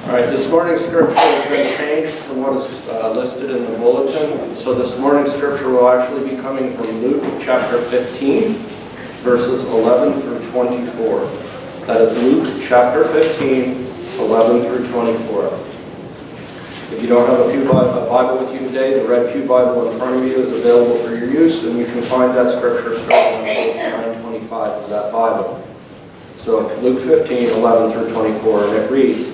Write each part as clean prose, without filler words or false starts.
All right, this morning's scripture has been changed from what is listed in the bulletin. So this morning's scripture will actually be coming from Luke chapter 15, verses 11 through 24. That is Luke chapter 15, 11 through 24. If you don't have a Bible with you today, the red pew Bible in front of you is available for your use, and you can find that scripture starting on page 925 of that Bible. So Luke 15, 11 through 24, and it reads,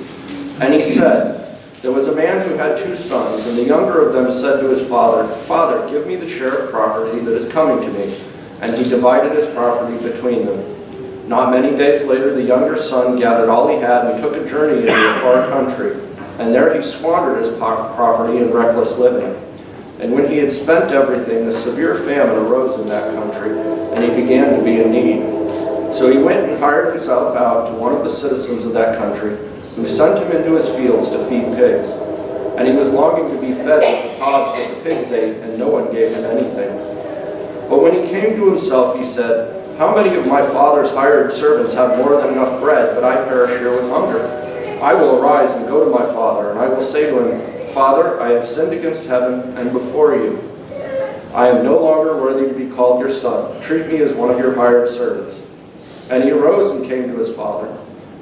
"And he said, there was a man who had 2 sons, and the younger of them said to his father, 'Father, give me the share of property that is coming to me.' And he divided his property between them. Not many days later, the younger son gathered all he had and took a journey into a far country. And there he squandered his property in reckless living. And when he had spent everything, a severe famine arose in that country, and he began to be in need. So he went and hired himself out to one of the citizens of that country, who sent him into his fields to feed pigs. And he was longing to be fed with the pods that the pigs ate, and no one gave him anything. But when he came to himself, he said, 'How many of my father's hired servants have more than enough bread, but I perish here with hunger? I will arise and go to my father, and I will say to him, Father, I have sinned against heaven and before you. I am no longer worthy to be called your son. Treat me as one of your hired servants.' And he arose and came to his father.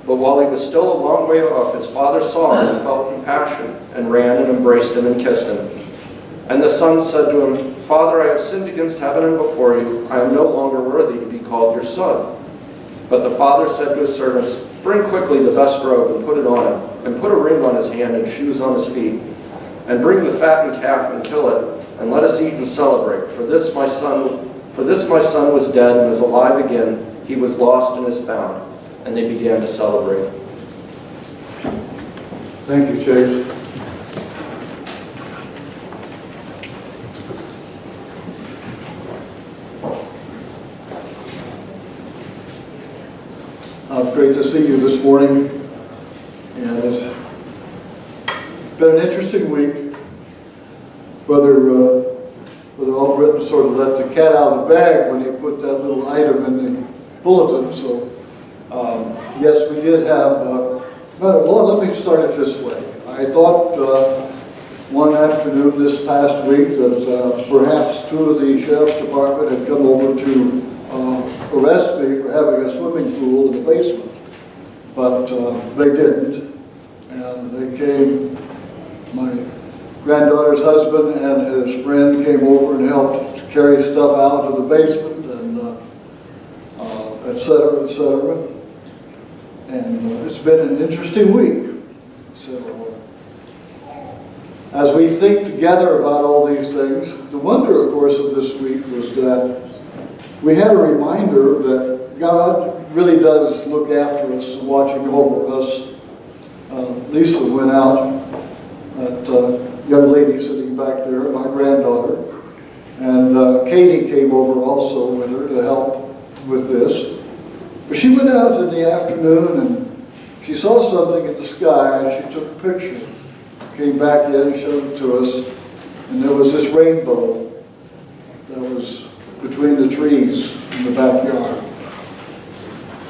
But while he was still a long way off, his father saw him and felt compassion, and ran and embraced him and kissed him. And the son said to him, 'Father, I have sinned against heaven and before you. I am no longer worthy to be called your son.' But the father said to his servants, 'Bring quickly the best robe and put it on him, and put a ring on his hand and shoes on his feet. And bring the fattened calf and kill it, and let us eat and celebrate. For this my son was dead and is alive again. He was lost and is found.' And they began to celebrate." Thank you, Chase. Great to see you this morning. And it's been an interesting week. Brother Albritton sort of let the cat out of the bag when he put that little item in the bulletin. So, yes, we did have, well, let me start it this way. I thought one afternoon this past week that perhaps 2 of the sheriff's department had come over to arrest me for having a swimming pool in the basement. But they didn't. And they came, my granddaughter's husband and his friend came over and helped carry stuff out of the basement, and et cetera, et cetera. And it's been an interesting week. So as we think together about all these things, the wonder, of course, of this week was that we had a reminder that God really does look after us and watching over us. Lisa went out, that young lady sitting back there, my granddaughter, and Katie came over also with her to help with this. But she went out in the afternoon and she saw something in the sky and she took a picture. Came back in and showed it to us, and there was this rainbow that was between the trees in the backyard.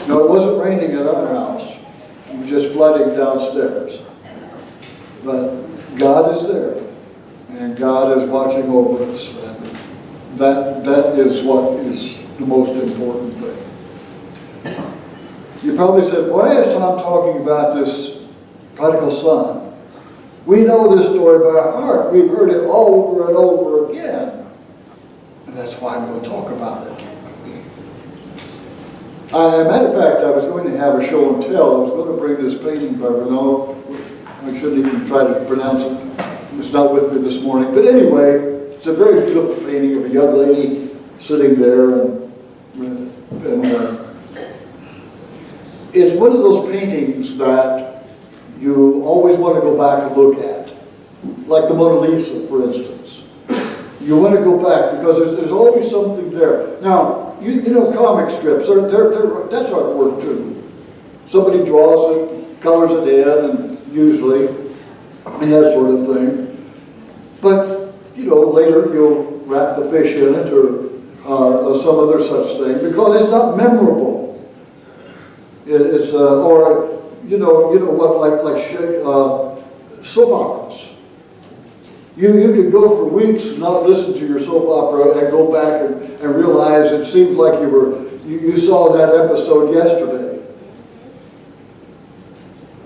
No, it wasn't raining at our house. It was just flooding downstairs. But God is there, and God is watching over us, and that is what is the most important thing. You probably said, why is Tom talking about this prodigal son? We know this story by heart. We've heard it over and over again. And that's why I'm going to talk about it. As a matter of fact, I was going to have a show and tell. I was going to bring this painting by Renaud. I shouldn't even try to pronounce it. It's not with me this morning. But anyway, it's a very beautiful painting of a young lady sitting there. And it's one of those paintings that you always want to go back and look at. Like the Mona Lisa, for instance. You want to go back because there's always something there. Now, you know comic strips, that's artwork too. Somebody draws it, colors it in, and usually, and that sort of thing. But, you know, later you'll wrap the fish in it or some other such thing because it's not memorable. It's, or you know what, soap operas. You could go for weeks and not listen to your soap opera and go back and realize it seemed like you saw that episode yesterday.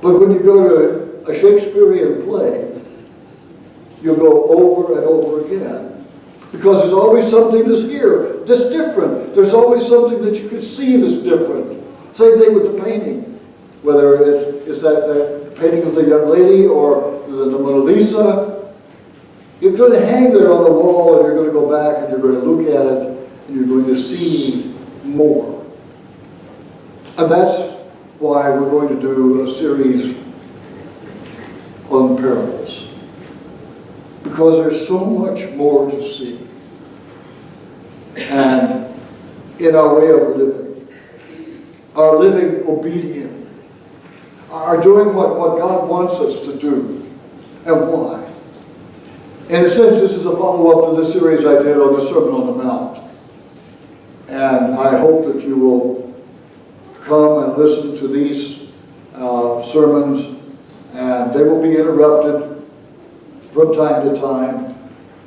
But when you go to a Shakespearean play, you'll go over and over again. Because there's always something that's here, that's different. There's always something that you can see that's different. Same thing with the painting. Whether it's that painting of the young lady or the Mona Lisa, you're going to hang there on the wall and you're going to go back and you're going to look at it and you're going to see more. And that's why we're going to do a series on parables. Because there's so much more to see. And in our way of living, our living obedient, our doing what God wants us to do, and why. In a sense, this is a follow-up to the series I did on the Sermon on the Mount. And I hope that you will come and listen to these sermons, and they will be interrupted from time to time,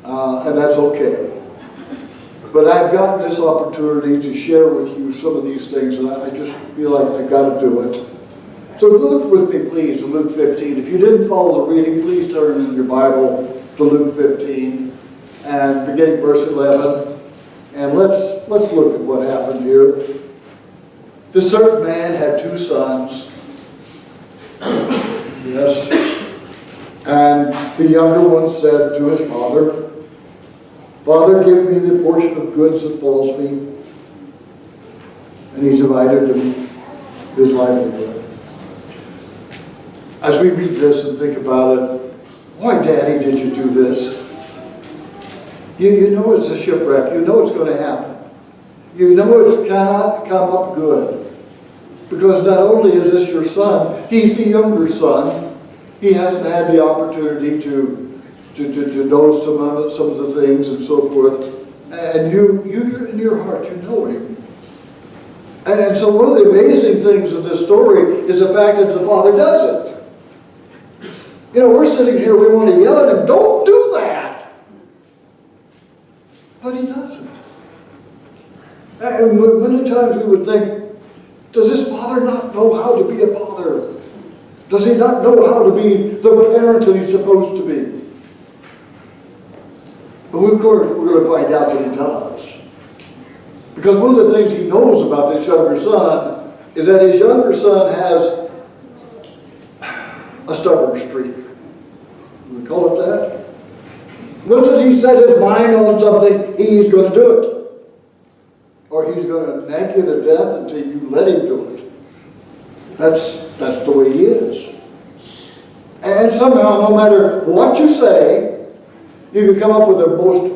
and that's okay. But I've gotten this opportunity to share with you some of these things, and I just feel like I've got to do it. So look with me, please, to Luke 15. If you didn't follow the reading, please turn in your Bible to Luke 15, and beginning verse 11. And let's look at what happened here. This certain man had 2 sons. Yes. And the younger one said to his father, "Father, give me the portion of goods that falls me." And he divided his livelihood. As we read this and think about it, why, Daddy, did you do this? You know it's a shipwreck. You know it's going to happen. You know it cannot come up good. Because not only is this your son, he's the younger son. He hasn't had the opportunity to know some of the things and so forth. And you in your heart, you know him. And so one of the amazing things of this story is the fact that the father does it. You know, we're sitting here, we want to yell at him, "Don't do that!" But he doesn't. And many times we would think, does this father not know how to be a father? Does he not know how to be the parent that he's supposed to be? But of course, we're going to find out that he does. Because one of the things he knows about this younger son is that his younger son has a stubborn streak. We call it that. Once that he set his mind on something, he's going to do it. Or he's going to nag you to death until you let him do it. That's the way he is. And somehow, no matter what you say, you can come up with the most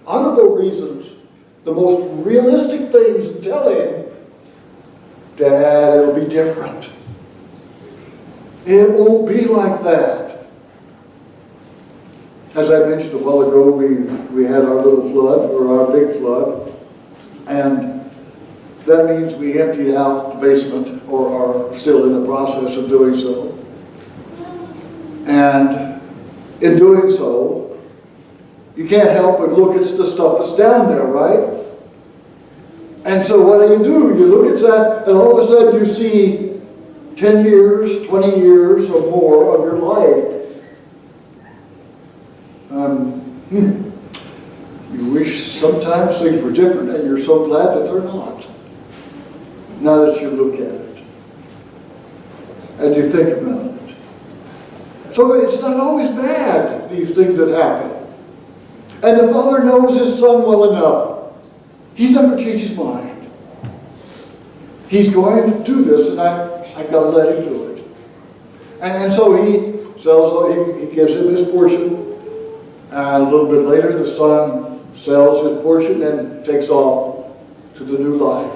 honorable reasons, the most realistic things, and tell him, "Dad, it'll be different. It won't be like that." As I mentioned a while ago, we had our little flood, or our big flood, and that means we emptied out the basement, or are still in the process of doing so. And in doing so, you can't help but look at the stuff that's down there, right? And so what do? You look at that, and all of a sudden you see 10 years, 20 years or more of your life. You wish sometimes things were different, and you're so glad that they're not. Now that you look at it, and you think about it. So it's not always bad, these things that happen. And the father knows his son well enough. He's never changed his mind. He's going to do this, and I've got to let him do it. And so he gives him his portion. And a little bit later, the son sells his portion and takes off to the new life.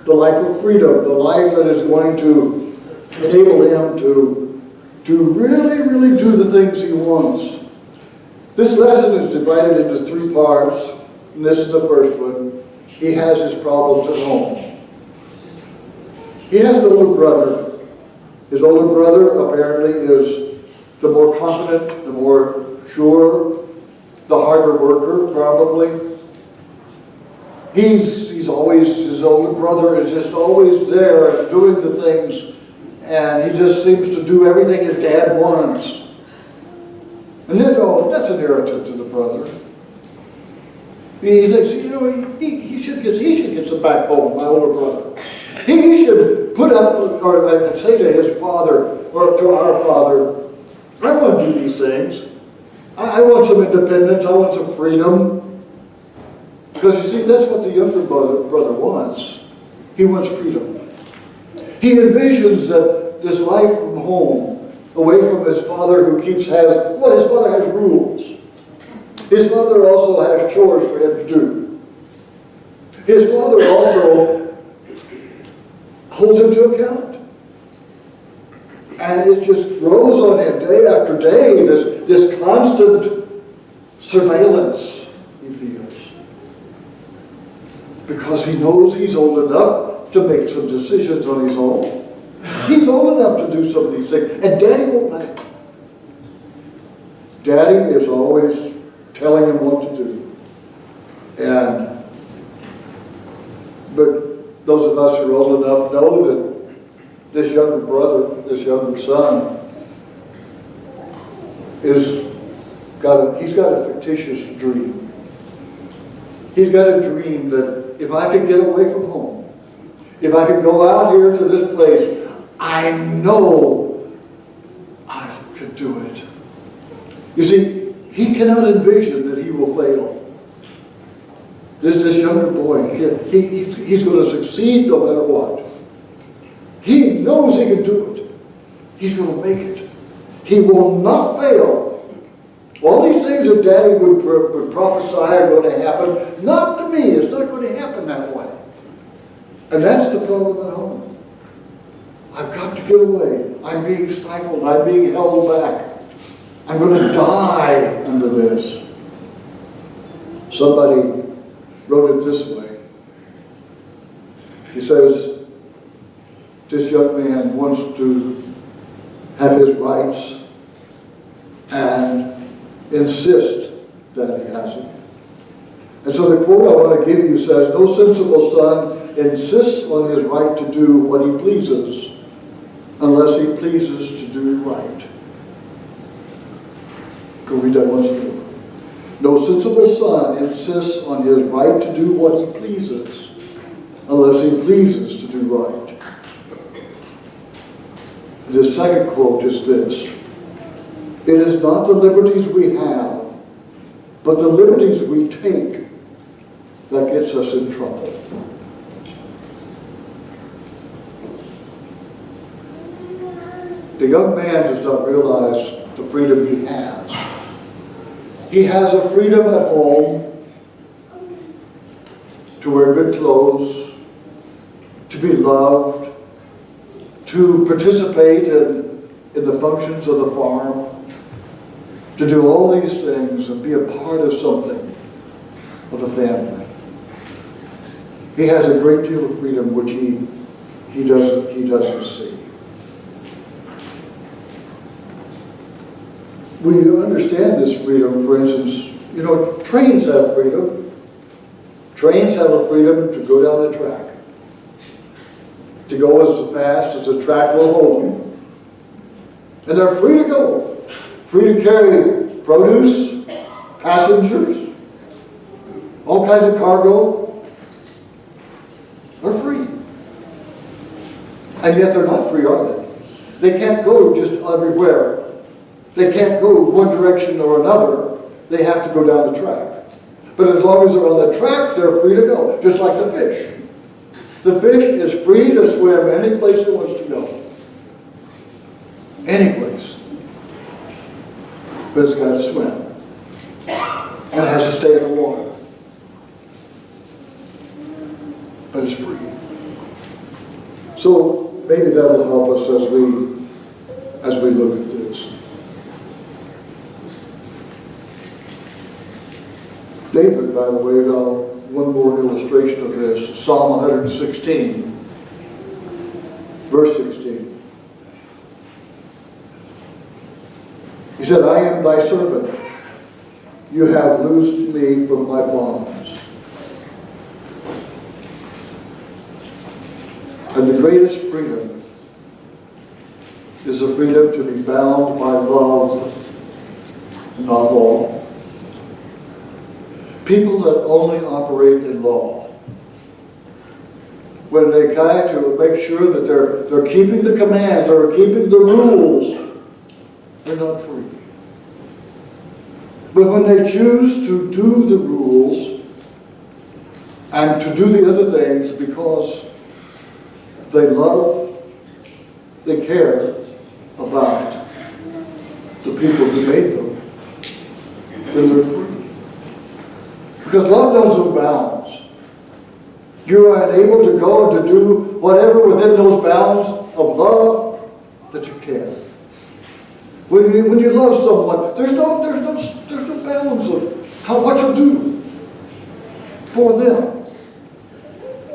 The life of freedom, the life that is going to enable him to really, really do the things he wants. This lesson is divided into 3 parts, and this is the first one. He has his problems at home. He has an older brother His older brother apparently is the more confident, the more sure, the harder worker probably. He's always, his older brother is just always there doing the things, and he just seems to do everything his dad wants. And then, that's an irritant to the brother. He thinks, he should get some backbone, my older brother. He should put up, or say to his father, or to our father, I want to do these things. I want some independence, I want some freedom. Because you see, that's what the younger brother wants. He wants freedom. He envisions that this life from home, away from his father his father has rules. His father also has chores for him to do. His father also holds him to account. And it just grows on him day after day, this constant surveillance he feels. Because he knows he's old enough to make some decisions on his own. He's old enough to do some of these things, and Daddy won't let him. Daddy is always telling him what to do. But those of us who are old enough know that this younger brother, this younger son, he's got a fictitious dream. He's got a dream that if I could get away from home, if I could go out here to this place, I know I could do it. You see, he cannot envision that he will fail. This younger boy, he's going to succeed no matter what. He knows he can do it. He's going to make it. He will not fail. All these things that Daddy would prophesy are going to happen, not to me. It's not going to happen that way. And that's the problem at home. I've got to get away. I'm being stifled. I'm being held back. I'm going to die under this. Somebody wrote it this way. He says, this young man wants to have his rights and insist that he has it. And so the quote I want to give you says, no sensible son insists on his right to do what he pleases unless he pleases to do right. Go read that once more. No sensible son insists on his right to do what he pleases unless he pleases to do right. The second quote is this. It is not the liberties we have, but the liberties we take that gets us in trouble. The young man does not realize the freedom he has. He has a freedom at home to wear good clothes, to be loved, to participate in the functions of the farm, to do all these things and be a part of something of the family. He has a great deal of freedom which he doesn't see. We understand this freedom, for instance, trains have freedom. Trains have a freedom to go down the track, to go as fast as the track will hold them. And they're free to go, free to carry produce, passengers, all kinds of cargo. They're free. And yet they're not free, are they? They can't go just everywhere. They can't go one direction or another. They have to go down the track. But as long as they're on the track, they're free to go, just like the fish. The fish is free to swim any place it wants to go. Any place. But it's got to swim. And it has to stay in the water. But it's free. So maybe that'll help us as we look at this. David, by the way, one more illustration of this, Psalm 116, verse 16. He said, I am thy servant. You have loosed me from my bonds. And the greatest freedom is the freedom to be bound by love, not law. People that only operate in law, when they try to make sure that they're keeping the commands or keeping the rules, they're not free. But when they choose to do the rules and to do the other things because they love, they care about the people who made them, then they're free. Because love knows no bounds. You are able to go and to do whatever within those bounds of love that you can. When you love someone, there's no bounds of what you do for them.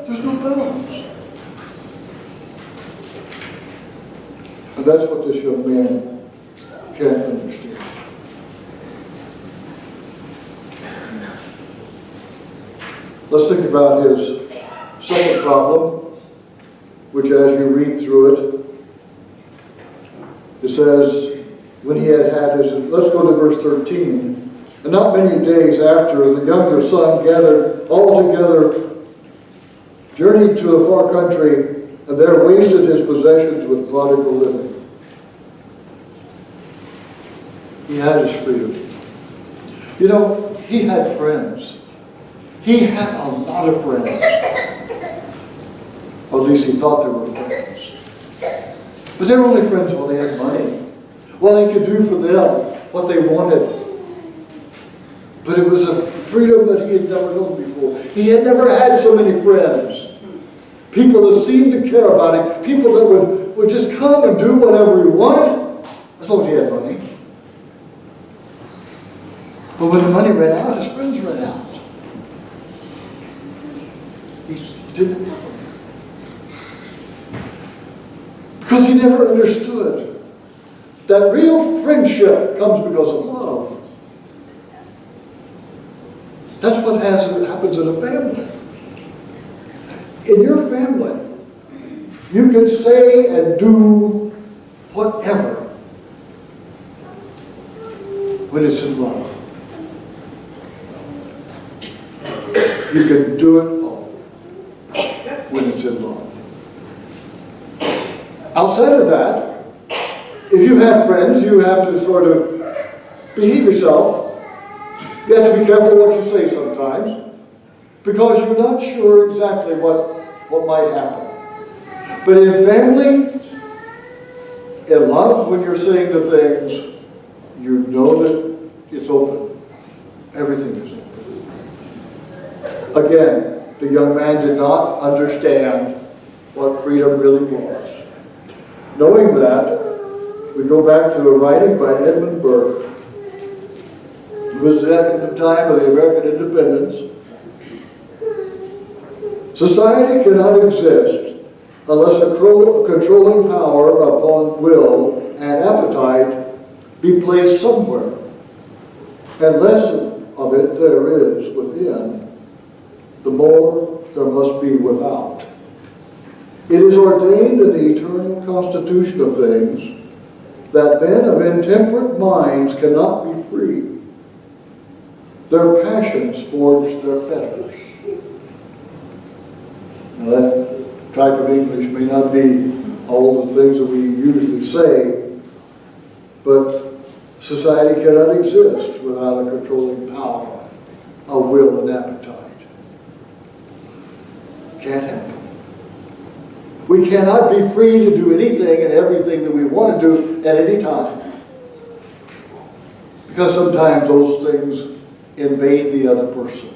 There's no bounds. And that's what this young man can't understand. Let's think about his second problem, which as you read through it, it says, when he had his, let's go to verse 13. And not many days after, the younger son gathered all together, journeyed to a far country, and there wasted his possessions with prodigal living. He had his freedom. You know, he had friends. He had a lot of friends. Or at least he thought they were friends. But they were only friends while they had money. While he could do for them what they wanted. But it was a freedom that he had never known before. He had never had so many friends. People that seemed to care about him. People that would just come and do whatever he wanted, as long as he had money. But when the money ran out, his friends ran out. He didn't have them. Because he never understood that real friendship comes because of love. That's what happens in a family. In your family, you can say and do whatever when it's in love. You can do it all when it's in love. Outside of that, if you have friends, you have to sort of behave yourself. You have to be careful what you say sometimes, because you're not sure exactly what might happen. But in family, in love, when you're saying the things, you know that it's open. Everything is open. Again, the young man did not understand what freedom really was. Knowing that, we go back to a writing by Edmund Burke. It was at the time of the American independence. Society cannot exist unless a controlling power upon will and appetite be placed somewhere, and less of it there is within, the more there must be without. It is ordained in the eternal constitution of things that men of intemperate minds cannot be free. Their passions forge their fetters. Now that type of English may not be all the things that we usually say, but society cannot exist without a controlling power of will and appetite. Can't happen. We cannot be free to do anything and everything that we want to do at any time. Because sometimes those things invade the other person.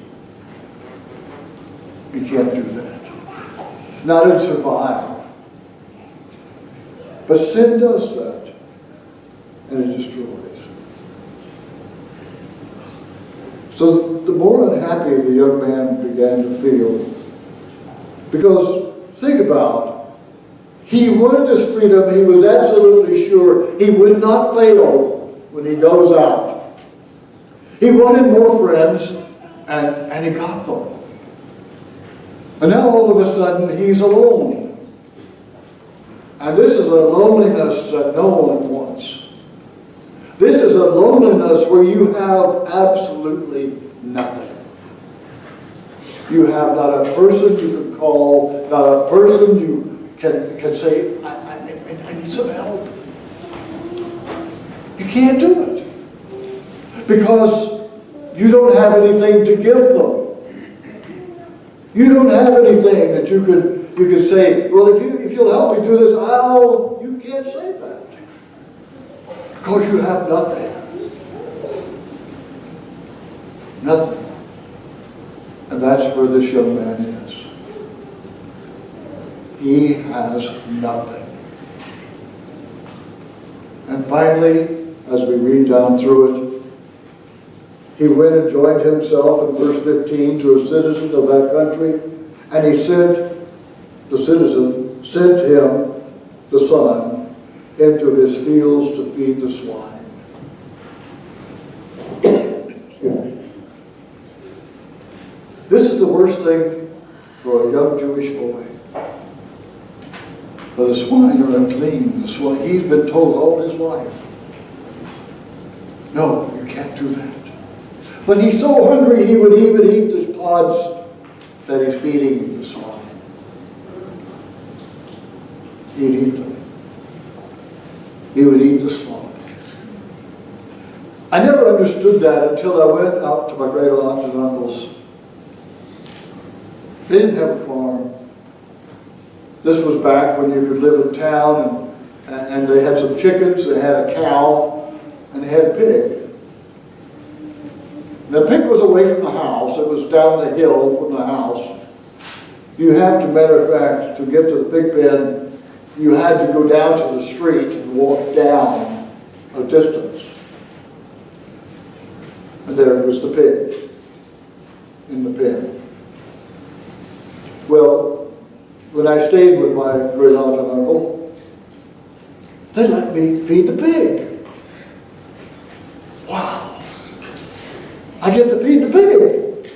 You can't do that. Not to survive. But sin does that. And it destroys. So the more unhappy the young man began to feel, because think about, he wanted this freedom, he was absolutely sure he would not fail when he goes out. He wanted more friends, and he got them. And now all of a sudden he's alone. And this is a loneliness that no one wants. This is a loneliness where you have absolutely nothing. You have not a person you can call, not a person you can say, I need some help. You can't do it. Because you don't have anything to give them. You don't have anything that you could say, well, if you'll help me do this, you can't say that. Because you have nothing. Nothing. And that's where this young man is. He has nothing. And finally, as we read down through it, he went and joined himself in verse 15 to a citizen of that country, and the citizen sent him, the son, into his fields to feed the swine. This is the worst thing for a young Jewish boy. For the swine are unclean. The swine, he's been told all his life, no, you can't do that. But he's so hungry he would even eat the pods that he's feeding the swine. He'd eat them. He would eat the swine. I never understood that until I went out to my great aunts and uncles. They didn't have a farm. This was back when you could live in town, and they had some chickens, they had a cow, and they had a pig. The pig was away from the house. It was down the hill from the house. You have to, matter of fact, to get to the pig pen, you had to go down to the street and walk down a distance. And there was the pig in the pen. Well, when I stayed with my great aunt and uncle, they let me feed the pig. Wow. I get to feed the pig.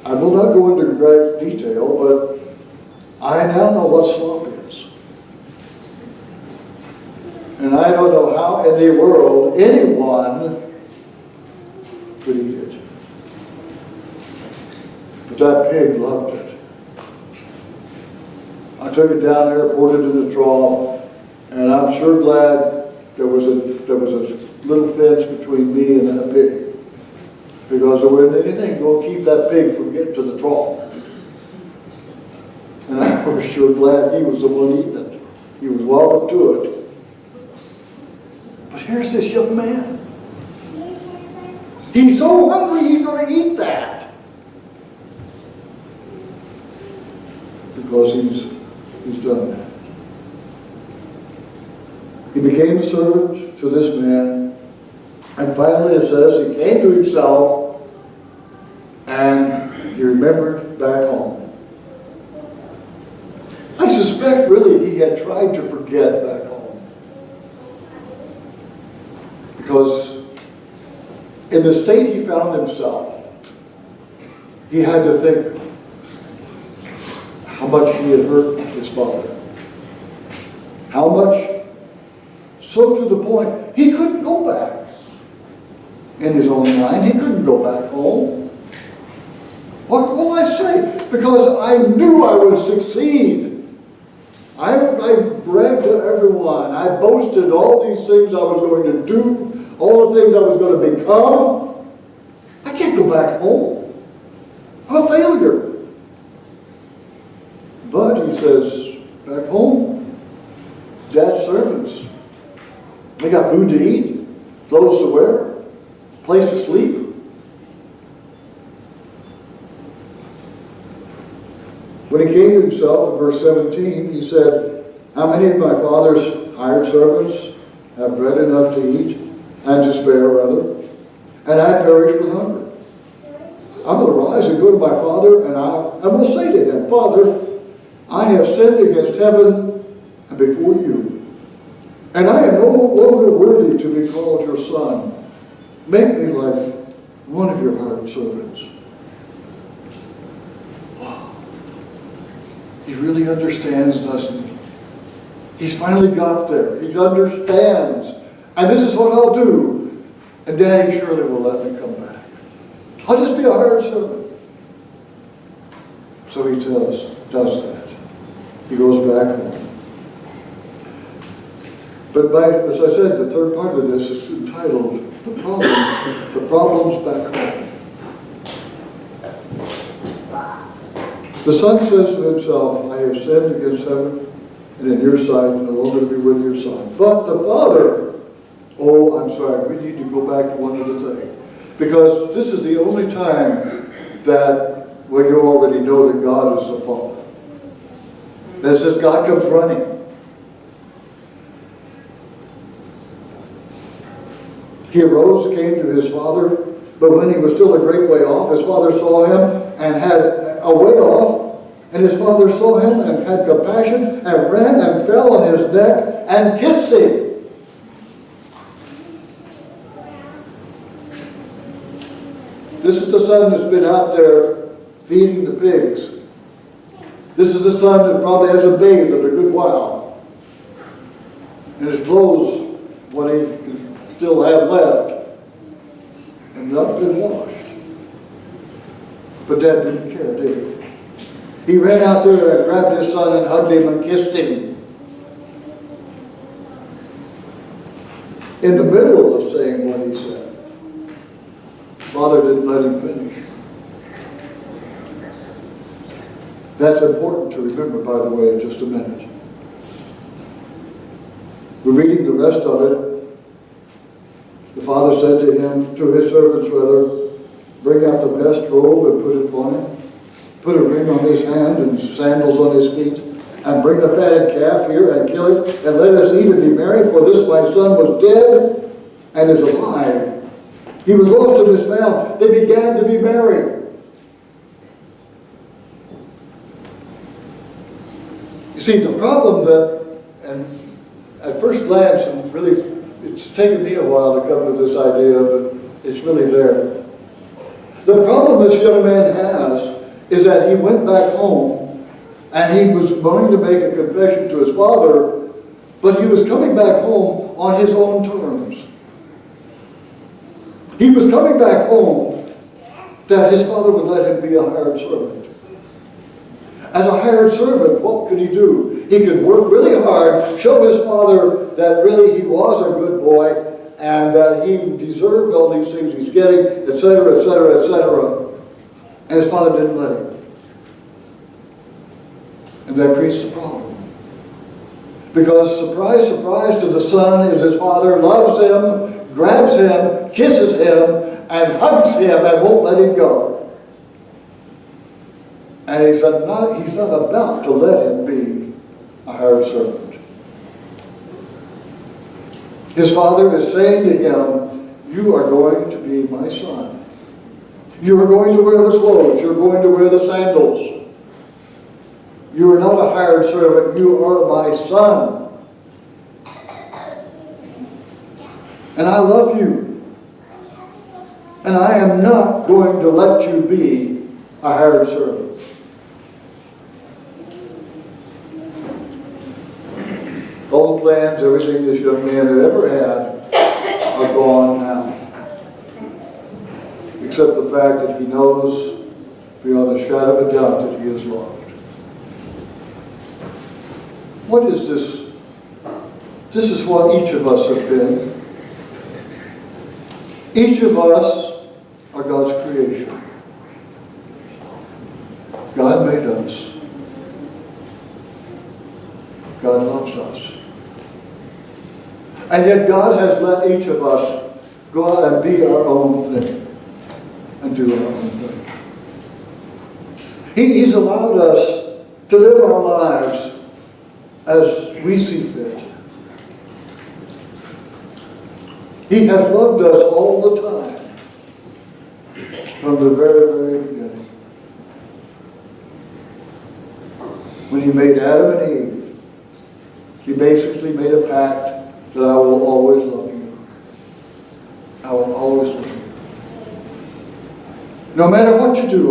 I will not go into great detail, but I now know what slop is. And I don't know how in the world anyone could eat it. But that pig loved it. I took it down there, poured it in the trough, and I'm sure glad there was a little fence between me and that pig. Because there wasn't anything going to keep that pig from getting to the trough. And I was sure glad he was the one eating it. He was welcome to it. But here's this young man. He's so hungry he's going to eat that. Because he's done that. He became a servant to this man, and finally it says he came to himself and he remembered back home. I suspect really he had tried to forget back home. Because in the state he found himself, he had to think how much he had hurt his father. How much? So to the point, he couldn't go back. In his own mind, he couldn't go back home. What will I say? Because I knew I would succeed. I bragged to everyone. I boasted all these things I was going to do, all the things I was going to become. I can't go back home. I'm a failure. But, he says, back home, Dad's servants, they got food to eat, clothes to wear, place to sleep. When he came to himself in verse 17, he said, how many of my father's hired servants have bread enough to eat, and to spare rather, and I perish with hunger? I'm going to rise and go to my father, and I will say to him, Father, I have sinned against heaven and before you, And I am no longer worthy to be called your son. Make me like one of your hired servants. Wow. He really understands, doesn't he? He's finally got there. He understands. And this is what I'll do. And Daddy surely will let me come back. I'll just be a hired servant. So he does that. He goes back home. But as I said, the third part of this is entitled The Problems Back Home. The son says to himself, I have sinned against heaven and in your sight, no longer to be with your son. But the father, oh, I'm sorry, we need to go back to one other thing. Because this is the only time that, well, you already know that God is the Father. That says God comes running. He arose, came to his father, but when he was still a great way off, his father saw him and had a way off, and his father saw him and had compassion and ran and fell on his neck and kissed him. This is the son that's been out there feeding the pigs. This is the son that probably hasn't bathed in a good while. And his clothes, what he can still have left, have not been washed. But Dad didn't care, did he? He ran out there and grabbed his son and hugged him and kissed him. In the middle of saying what he said, Father didn't let him finish. That's important to remember, by the way, in just a minute. We're reading the rest of it. The father said to his servants, bring out the best robe and put it on him. Put a ring on his hand and sandals on his feet. And bring the fatted calf here and kill it. And let us eat and be merry, for this my son was dead and is alive. He was lost and is found. They began to be merry. You see, the problem that, and at first glance, and really, it's taken me a while to come to this idea, but it's really there. The problem this young man has is that he went back home and he was going to make a confession to his father, but he was coming back home on his own terms. He was coming back home that his father would let him be a hired servant. As a hired servant, what could he do? He could work really hard, show his father that really he was a good boy and that he deserved all these things he's getting, etc., etc., etc. And his father didn't let him. And that creates the problem. Because surprise, surprise to the son is his father loves him, grabs him, kisses him, and hugs him and won't let him go. And he's not about to let him be a hired servant. His father is saying to him, you are going to be my son. You are going to wear the clothes. You're going to wear the sandals. You are not a hired servant. You are my son. And I love you. And I am not going to let you be a hired servant. All the plans, everything this young man had ever had are gone now. Except the fact that he knows beyond the shadow of a doubt that he is loved. What is this? This is what each of us have been. Each of us are God's creation. God made us. God loves us. And yet God has let each of us go out and be our own thing. And do our own thing. He's allowed us to live our lives as we see fit. He has loved us all the time. From the very, very beginning. When he made Adam and Eve, he basically made a pact that I will always love you. I will always love you. No matter what you do,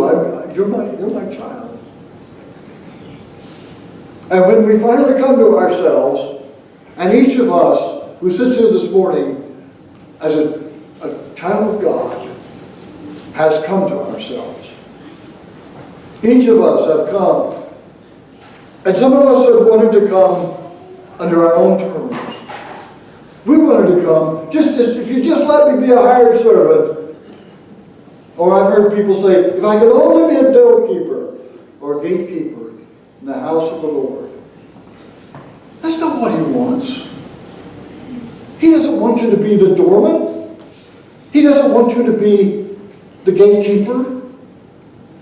you're my child. And when we finally come to ourselves, and each of us who sits here this morning as a child of God has come to ourselves. Each of us have come. And some of us have wanted to come under our own terms. We wanted to come, if you just let me be a hired servant. Or I've heard people say, if I could only be a doorkeeper or a gatekeeper in the house of the Lord. That's not what he wants. He doesn't want you to be the doorman. He doesn't want you to be the gatekeeper.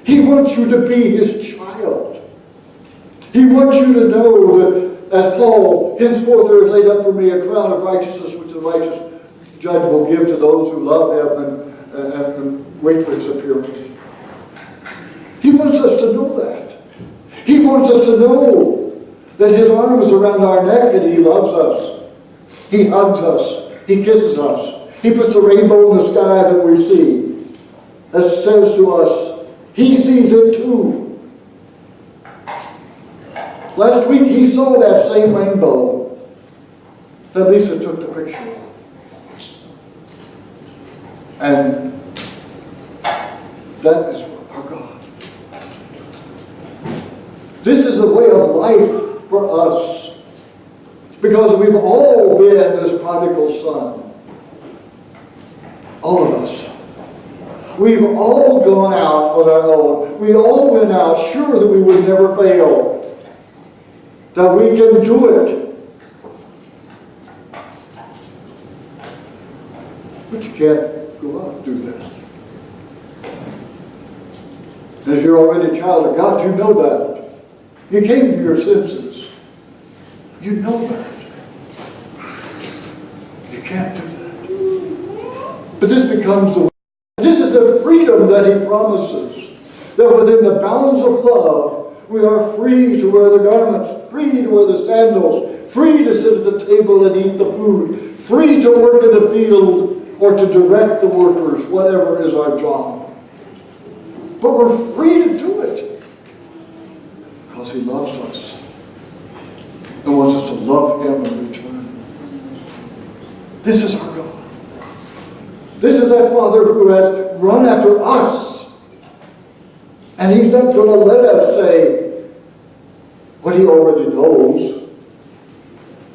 He wants you to be his child. He wants you to know that, as Paul, henceforth there is laid up for me a crown of righteousness, which the righteous judge will give to those who love him and wait for his appearance. He wants us to know that. He wants us to know that his arm is around our neck and he loves us. He hugs us. He kisses us. He puts the rainbow in the sky that we see. That says to us, he sees it too. Last week he saw that same rainbow that Lisa took the picture of. And that is our God. This is a way of life for us. Because we've all been this prodigal son. All of us. We've all gone out on our own. We all went out sure that we would never fail. That we can do it. But you can't go out and do that. And if you're already a child of God, you know that. You came to your senses. You know that. You can't do that. But this becomes this is the freedom that he promises. That within the bounds of love, we are free to wear the garments, free to wear the sandals, free to sit at the table and eat the food, free to work in the field or to direct the workers, whatever is our job. But we're free to do it because he loves us and wants us to love him in return. This is our God. This is that Father who has run after us. And he's not going to let us say what he already knows.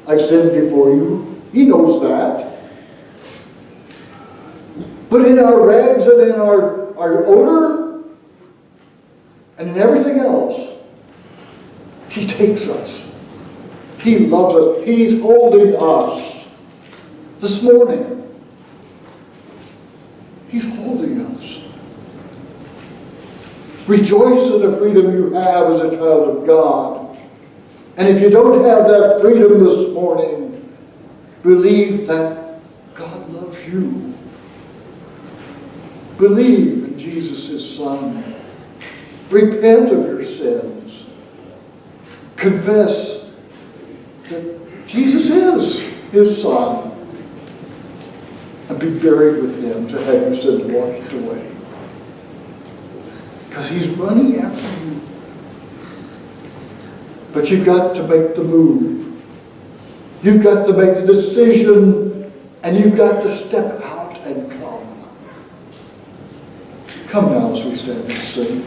I've sinned before you. He knows that. But in our rags and in our odor and in everything else, he takes us. He loves us. He's holding us. This morning, he's holding us. Rejoice in the freedom you have as a child of God. And if you don't have that freedom this morning, believe that God loves you. Believe in Jesus, his Son. Repent of your sins. Confess that Jesus is his Son. And be buried with him to have your sins washed away. Because he's running after you. But you've got to make the move. You've got to make the decision, and you've got to step out and come. Come now as we stand and sing.